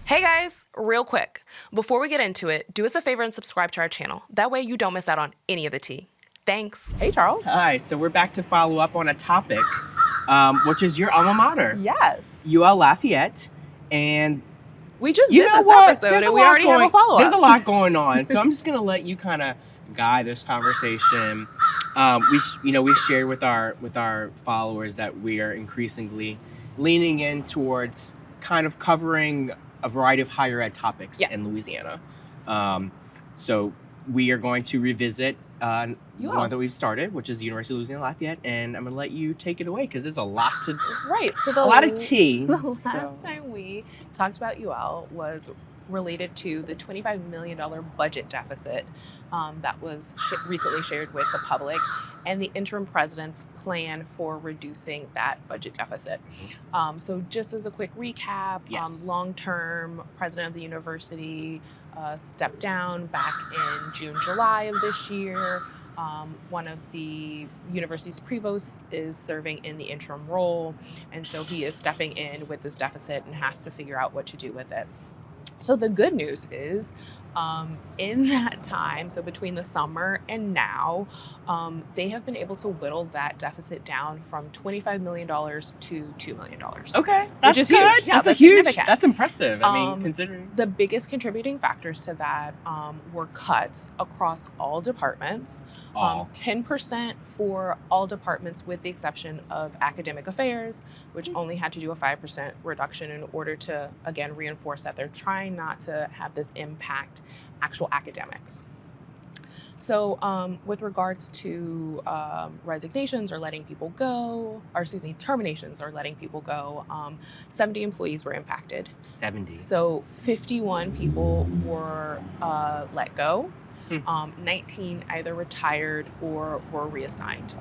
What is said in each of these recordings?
Hey guys, real quick, before we get into it, do us a favor and subscribe to our channel. That way you don't miss out on any of the tea. Thanks. Hey Charles. Hi, so we're back to follow up on a topic, which is your alma mater. Yes. UL Lafayette, and we just did this episode and we already have a follow-up. There's a lot going on, so I'm just gonna let you kind of guide this conversation. We shared with our followers that we are increasingly leaning in towards kind of covering a variety of higher ed topics in Louisiana. So we are going to revisit one that we've started, which is the University of Louisiana Lafayette, and I'm going to let you take it away because there's a lot to a lot of tea. The last time we talked about UL was related to the $25 million budget deficit that was recently shared with the public and the interim president's plan for reducing that budget deficit. So just as a quick recap, long-term president of the university stepped down back in June, July of this year. One of the university's provosts is serving in the interim role, and so he is stepping in with this deficit and has to figure out what to do with it. So the good news is, in that time, so between the summer and now, they have been able to whittle that deficit down from $25 million to $2 million. Okay, that's which is good. Huge. Yeah, that's huge. That's impressive. I mean, considering the biggest contributing factors to that were cuts across all departments. 10% for all departments, with the exception of academic affairs, which only had to do a 5% reduction in order to, again, reinforce that they're trying not to have this impact actual academics. So with regards to resignations or letting people go, or terminations or letting people go, 70 employees were impacted. 70. So 51 people were let go. 19 either retired or were reassigned.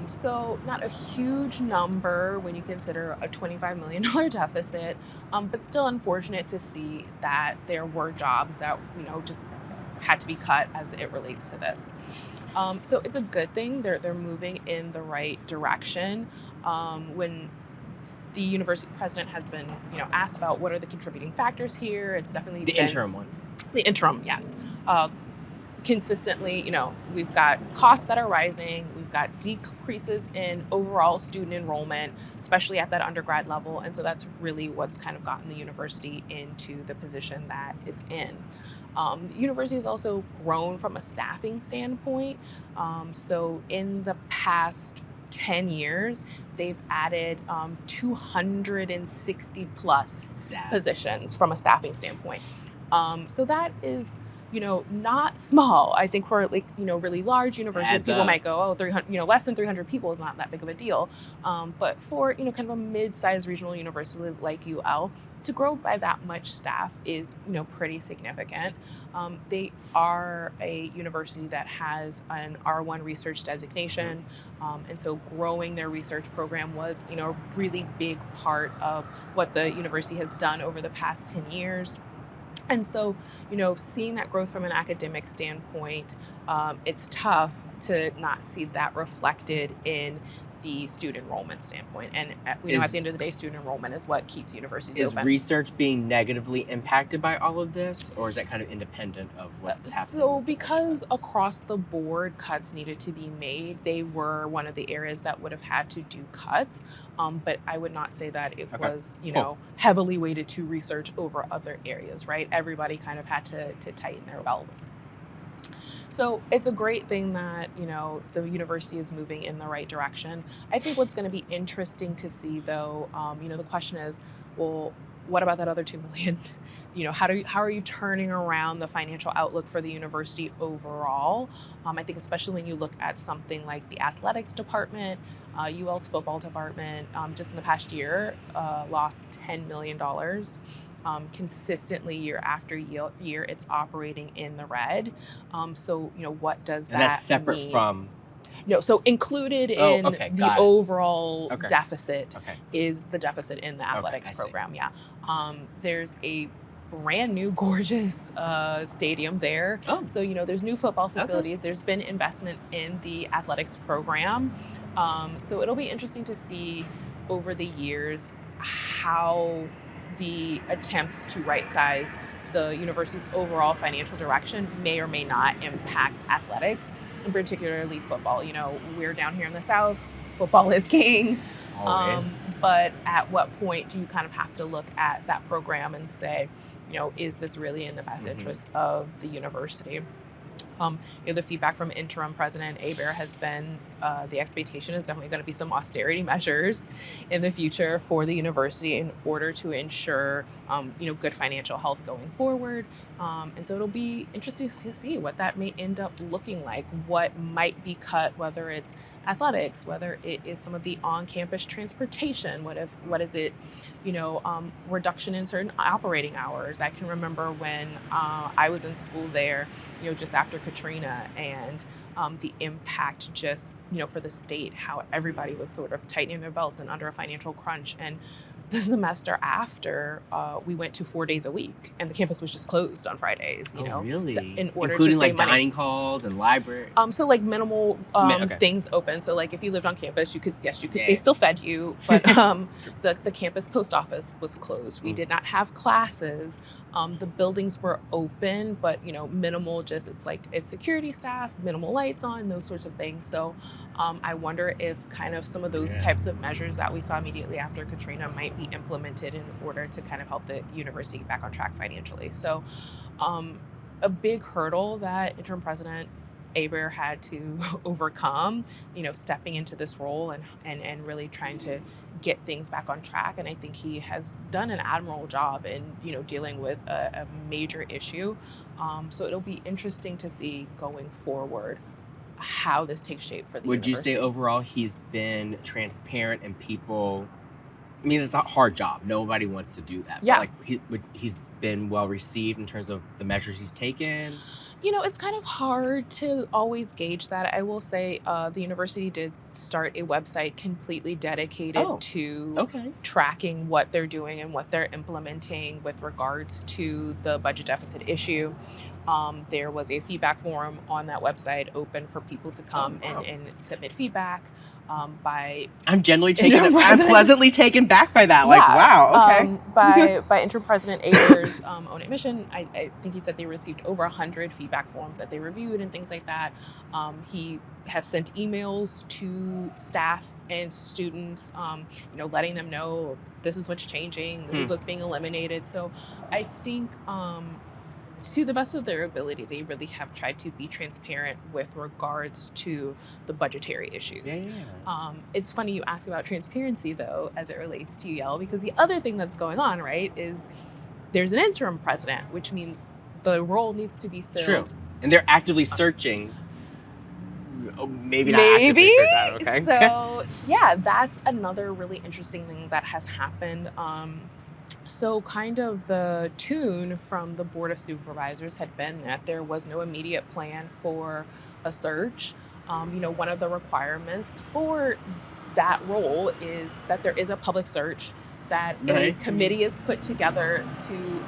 So not a huge number when you consider a $25 million deficit, but still unfortunate to see that there were jobs that, just had to be cut as it relates to this. So it's a good thing. They're moving in the right direction. When the university president has been, asked about what are the contributing factors here, it's definitely the interim one. The interim, yes. Consistently, we've got costs that are rising, we've got decreases in overall student enrollment, especially at that undergrad level. And so that's really what's kind of gotten the university into the position that it's in. The university has also grown from a staffing standpoint. So in the past 10 years, they've added 260 plus positions from a staffing standpoint. So that is not small. I think for really large universities, people might go, 300, less than 300 people is not that big of a deal. But for, kind of a mid-sized regional university like UL, to grow by that much staff is, pretty significant. They are a university that has an R1 research designation. And so growing their research program was, a really big part of what the university has done over the past 10 years. And so, seeing that growth from an academic standpoint, it's tough to not see that reflected in the student enrollment standpoint. And at the end of the day, student enrollment is what keeps universities open. Is research being negatively impacted by all of this, or is that kind of independent of what's happening? So because across the board cuts needed to be made, they were one of the areas that would have had to do cuts. But I would not say that it was, heavily weighted to research over other areas, right? Everybody kind of had to tighten their belts. So it's a great thing that, the university is moving in the right direction. I think what's going to be interesting to see, though, the question is, well, what about that other $2 million? How are you turning around the financial outlook for the university overall? I think especially when you look at something like the athletics department, UL's football department, just in the past year, lost $10 million. Consistently year after year, it's operating in the red. So, what does that mean? And that's separate from? No, so included in the overall deficit is the deficit in the athletics program. Yeah. There's a brand new, gorgeous stadium there. So, there's new football facilities. There's been investment in the athletics program. So it'll be interesting to see over the years how the attempts to right-size the university's overall financial direction may or may not impact athletics, and particularly football. We're down here in the South. Football is king. But at what point do you kind of have to look at that program and say, is this really in the best interest of the university? The feedback from interim president Aber has been the expectation is definitely going to be some austerity measures in the future for the university in order to ensure good financial health going forward. And so it'll be interesting to see what that may end up looking like, what might be cut, whether it's athletics, whether it is some of the on-campus transportation, what is it, reduction in certain operating hours. I can remember when I was in school there, just after Katrina, and the impact just, for the state, how everybody was sort of tightening their belts and under a financial crunch. And the semester after, we went to 4 days a week, and the campus was just closed on Fridays. Really? So in order including to save money. Dining halls and library. So minimal things open. So if you lived on campus, you could. They still fed you, but the campus post office was closed. We did not have classes. The buildings were open, but minimal. Just it's security staff, minimal lights on, those sorts of things. So I wonder if kind of some of those types of measures that we saw immediately after Katrina might be implemented in order to kind of help the university back on track financially. So a big hurdle that interim president Aber had to overcome, stepping into this role and really trying to get things back on track. And I think he has done an admirable job in, dealing with a major issue. So it'll be interesting to see going forward how this takes shape for the university. Would you say overall he's been transparent and people, it's a hard job. Nobody wants to do that. Yeah. But he's been well received in terms of the measures he's taken? It's kind of hard to always gauge that. I will say the university did start a website completely dedicated to tracking what they're doing and what they're implementing with regards to the budget deficit issue. There was a feedback form on that website open for people to come and submit feedback. I'm pleasantly taken back by that. Wow, okay. By interim president Aber's own admission, I think he said they received over 100 feedback forms that they reviewed and things like that. He has sent emails to staff and students, letting them know this is what's changing, this is what's being eliminated. So I think to the best of their ability, they really have tried to be transparent with regards to the budgetary issues. It's funny you ask about transparency, though, as it relates to UL, because the other thing that's going on, right, is there's an interim president, which means the role needs to be filled. True. And they're actively searching. Maybe not actively searching. Okay. So, that's another really interesting thing that has happened. So kind of the tune from the Board of Supervisors had been that there was no immediate plan for a search. One of the requirements for that role is that there is a public search, that a committee is put together to,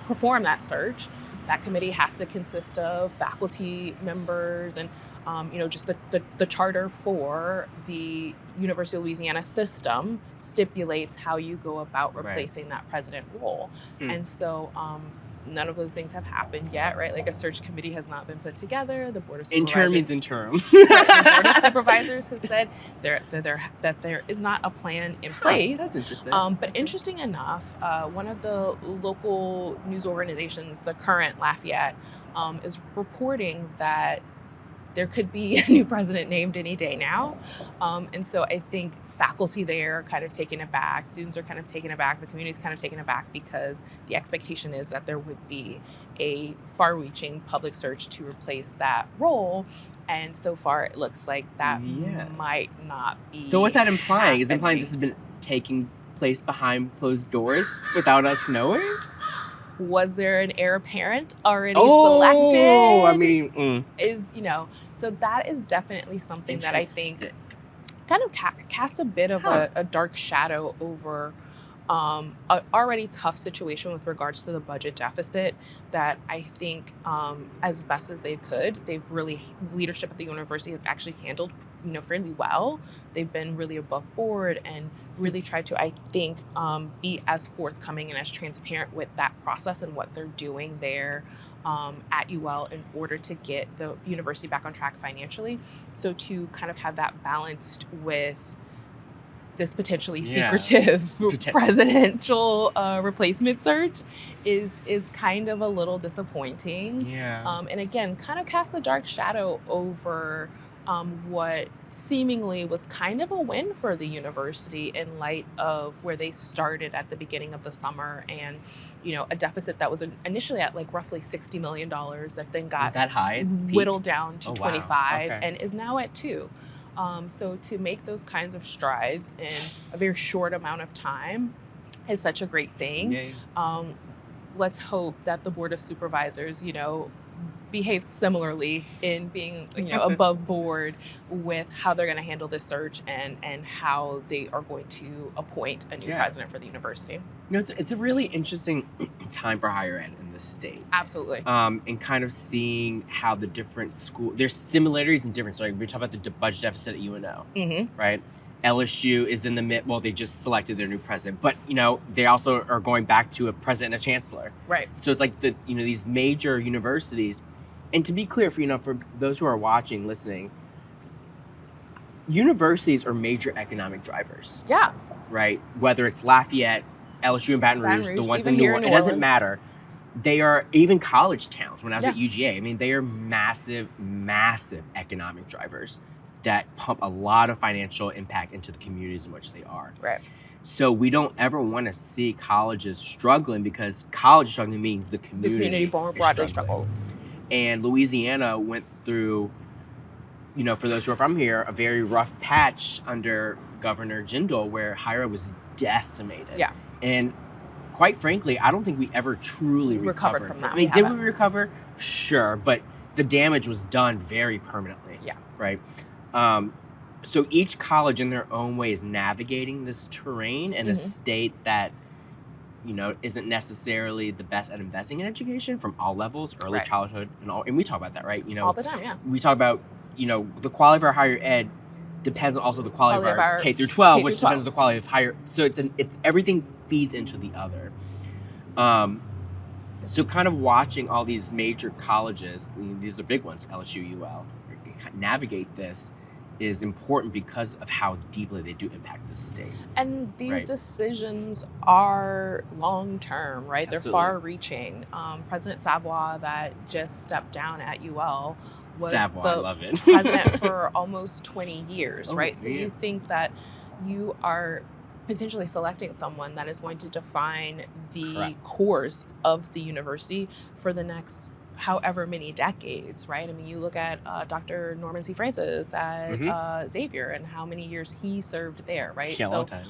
perform that search. That committee has to consist of faculty members and just the charter for the University of Louisiana system stipulates how you go about replacing that president role. And so none of those things have happened yet, right? Like a search committee has not been put together. The Board of Supervisors... Interim is interim. The Board of Supervisors has said that there is not a plan in place. That's interesting. But interesting enough, one of the local news organizations, the Current Lafayette, is reporting that there could be a new president named any day now. And so I think faculty there are kind of taken aback, students are kind of taken aback, the community's kind of taken aback because the expectation is that there would be a far-reaching public search to replace that role. And so far it looks like that might not be. So what's that implying? Is it implying this has been taking place behind closed doors without us knowing? Was there an heir apparent already selected? So that is definitely something that I think kind of casts a bit of a dark shadow over an already tough situation with regards to the budget deficit that I think as best as they could, leadership at the university has actually handled fairly well. They've been really above board and really tried to, I think, be as forthcoming and as transparent with that process and what they're doing there at UL in order to get the university back on track financially. So to kind of have that balanced with this potentially secretive presidential replacement search is kind of a little disappointing. And again, kind of casts a dark shadow over what seemingly was kind of a win for the university in light of where they started at the beginning of the summer and a deficit that was initially at like roughly $60 million that then got was that high? whittled down to 25 Okay. and is now at 2. So to make those kinds of strides in a very short amount of time is such a great thing. Let's hope that the Board of Supervisors, behave similarly in being, above board with how they're going to handle this search and how they are going to appoint a new president for the university. It's a really interesting time for higher ed in the state. Absolutely. And kind of seeing how the different schools, there's similarities and differences. Like we talk about the budget deficit at UNO, right? LSU is in the mid. Well, they just selected their new president, but they also are going back to a president and a chancellor, right? So it's like these major universities. And to be clear, for those who are watching, listening, universities are major economic drivers. Yeah. Right? Whether it's Lafayette, LSU, and Baton Rouge, the ones in New Orleans, it doesn't matter. They are even college towns. When I was at UGA, I mean, they are massive, massive economic drivers that pump a lot of financial impact into the communities in which they are. Right. So we don't ever want to see colleges struggling because college struggling means the community more broadly struggles. And Louisiana went through, for those who are from here, a very rough patch under Governor Jindal where higher ed was decimated. Yeah. And quite frankly, I don't think we ever truly recovered from that. I mean, did we recover? Sure. But the damage was done very permanently. Yeah. Right? So each college in their own way is navigating this terrain in a state that isn't necessarily the best at investing in education from all levels, early childhood and all. And we talk about that, right? All the time, yeah. We talk about, the quality of our higher ed depends on also the quality of our K through 12, which depends on the quality of higher. So it's everything feeds into the other. So kind of watching all these major colleges, these are the big ones, LSU, UL, navigate this is important because of how deeply they do impact the state. And these decisions are long-term, right? Absolutely. They're far-reaching. President Savoy, that just stepped down at UL, was the president for almost 20 years, right? So you think that you are potentially selecting someone that is going to define the course of the university for the next however many decades, right? I mean, you look at Dr. Norman C. Francis at Xavier and how many years he served there, right? Yeah, so long time.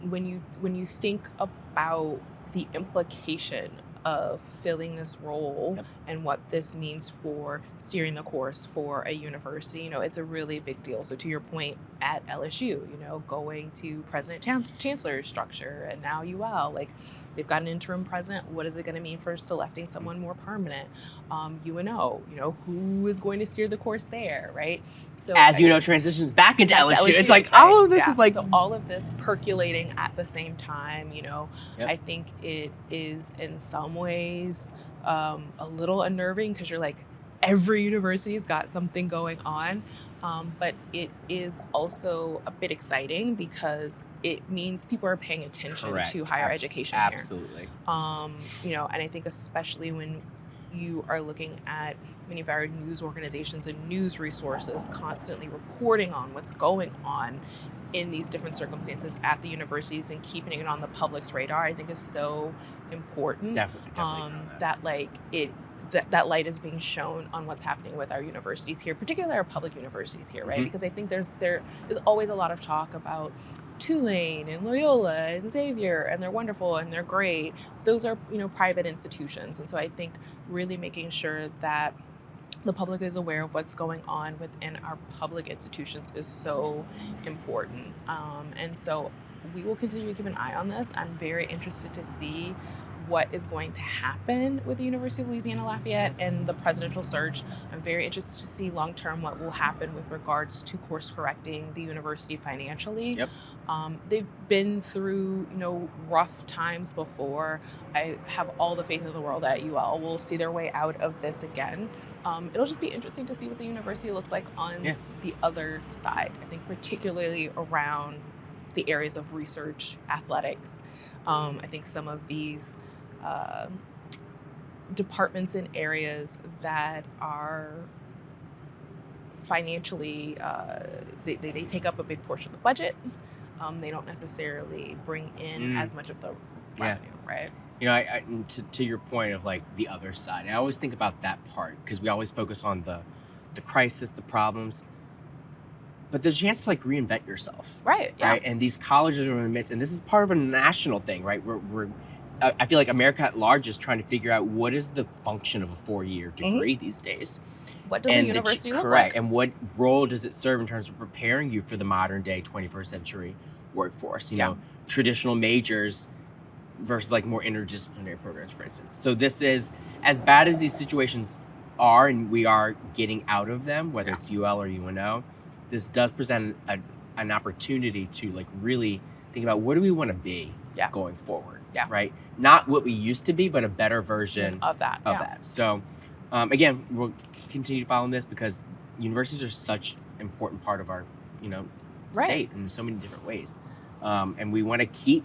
when you think about the implication of filling this role and what this means for steering the course for a university, it's a really big deal. So to your point at LSU, going to president chancellor structure and now UL, like they've got an interim president. What is it going to mean for selecting someone more permanent? UNO, who is going to steer the course there, right? So as transitions back into LSU, it's like, this is like... So all of this percolating at the same time, I think it is in some ways a little unnerving because you're like, every university's got something going on. But it is also a bit exciting because it means people are paying attention to higher education here. Absolutely. And I think especially when you are looking at many of our news organizations and news resources constantly reporting on what's going on in these different circumstances at the universities and keeping it on the public's radar, I think is so important. Definitely that light is being shown on what's happening with our universities here, particularly our public universities here, right? Because I think there is always a lot of talk about Tulane and Loyola and Xavier, and they're wonderful and they're great. Those are, private institutions. And so I think really making sure that the public is aware of what's going on within our public institutions is so important. And so we will continue to keep an eye on this. I'm very interested to see what is going to happen with the University of Louisiana Lafayette and the presidential search. I'm very interested to see long-term what will happen with regards to course correcting the university financially. Yep. They've been through, rough times before. I have all the faith in the world that UL will see their way out of this again. It'll just be interesting to see what the university looks like on the other side. I think particularly around the areas of research, athletics. I think some of these departments in areas that are financially, they take up a big portion of the budget. They don't necessarily bring in as much of the revenue, right? I to your point of like the other side, I always think about that part because we always focus on the crisis, the problems. But there's a chance to like reinvent yourself, right? Yeah. Right, and these colleges are in the midst, and this is part of a national thing, right? I feel like America at large is trying to figure out what is the function of a 4-year degree these days. What does a university look correct, like? and what role does it serve in terms of preparing you for the modern day 21st century workforce? You know, traditional majors versus like more interdisciplinary programs, for instance. So this is as bad as these situations are, and we are getting out of them, whether it's UL or UNO. This does present an opportunity to like really think about what do we want to be going forward, right? Not what we used to be, but a better version of that. So again, we'll continue following this because universities are such an important part of our, state in so many different ways. And we want to keep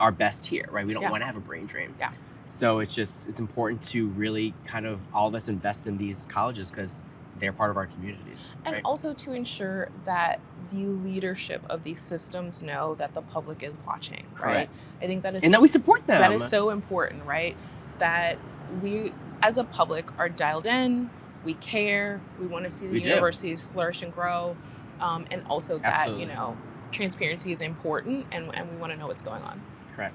our best here, right? We don't want to have a brain drain. Yeah. So it's important to really kind of all of us invest in these colleges because they're part of our communities. And also to ensure that the leadership of these systems know that the public is watching, right? I think that is... And that we support them. That is so important, right? That we, as a public, are dialed in, we care, we want to see the universities flourish and grow, and also that, transparency is important and we want to know what's going on. Correct.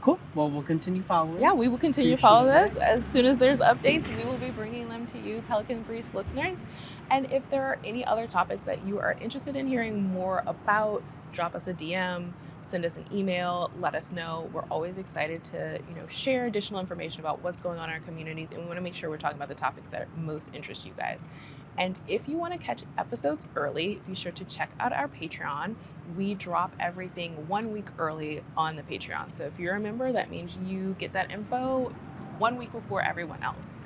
Cool. Well, we'll continue following. Yeah, we will continue to follow this. As soon as there's updates, we will be bringing them to you, Pelican Briefs listeners. And if there are any other topics that you are interested in hearing more about, drop us a DM, send us an email, let us know. We're always excited to, share additional information about what's going on in our communities, and we want to make sure we're talking about the topics that most interest you guys. And if you want to catch episodes early, be sure to check out our Patreon. We drop everything 1 week early on the Patreon. So if you're a member, that means you get that info 1 week before everyone else.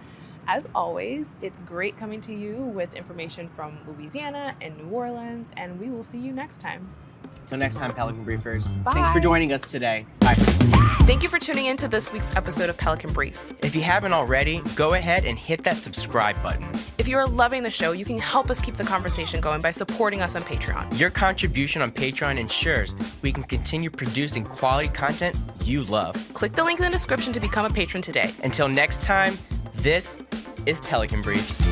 As always, it's great coming to you with information from Louisiana and New Orleans, and we will see you next time. Till next time, Pelican Briefers. Bye. Thanks for joining us today. Bye. Thank you for tuning in to this week's episode of Pelican Briefs. If you haven't already, go ahead and hit that subscribe button. If you are loving the show, you can help us keep the conversation going by supporting us on Patreon. Your contribution on Patreon ensures we can continue producing quality content you love. Click the link in the description to become a patron today. Until next time, this is Pelican Briefs.